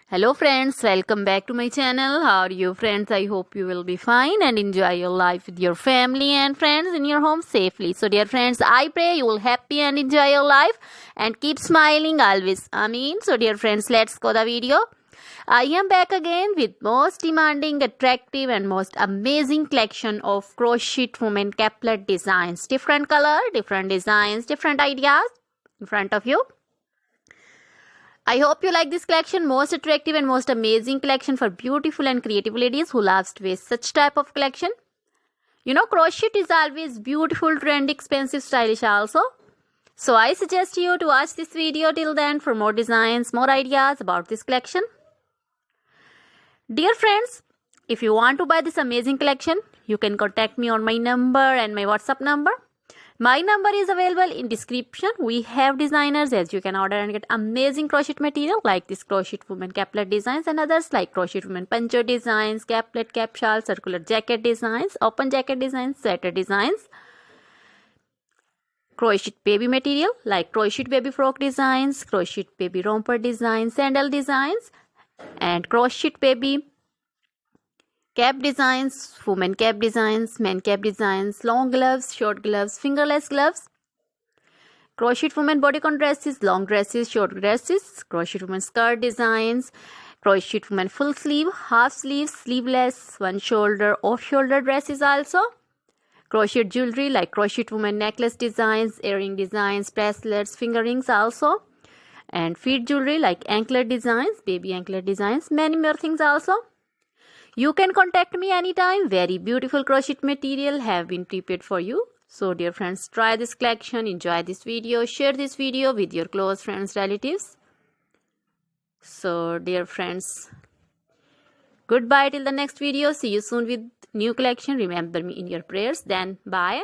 Hello friends, welcome back to my channel. How are you friends? I hope you will be fine and enjoy your life with your family and friends in your home safely. So dear friends, I pray you will happy and enjoy your life and keep smiling always. Amen. So dear friends, let's go the video. I am back again with most demanding, attractive and most amazing collection of crochet women caplet designs. Different color, different designs, different ideas in front of you. I hope you like this collection. Most attractive and most amazing collection for beautiful and creative ladies who loves to wear such type of collection. You know, crochet is always beautiful, trendy, expensive, stylish also. So I suggest you to watch this video till then for more designs, more ideas about this collection. Dear friends, if you want to buy this amazing collection, you can contact me on my number and my WhatsApp number. My number is available in description. We have designers as you can order and get amazing crochet material like this crochet woman caplet designs and others like crochet woman poncho designs, caplet, cap shawl, circular jacket designs, open jacket designs, sweater designs, crochet baby material like crochet baby frock designs, crochet baby romper designs, sandal designs, and crochet baby cap designs, women cap designs, men cap designs, long gloves, short gloves, fingerless gloves, crochet women bodycon dresses, long dresses, short dresses, crochet women skirt designs, crochet women full sleeve, half sleeve, sleeveless, one shoulder, off shoulder dresses also, crochet jewelry like crochet women necklace designs, earring designs, bracelets, finger rings also, and feet jewelry like anklet designs, baby anklet designs, many more things also. You can contact me anytime. Very beautiful crochet material have been prepared for you. So dear friends, try this collection, enjoy this video, share this video with your close friends, relatives. So dear friends, goodbye till the next video. See you soon with new collection. Remember me in your prayers. Then bye.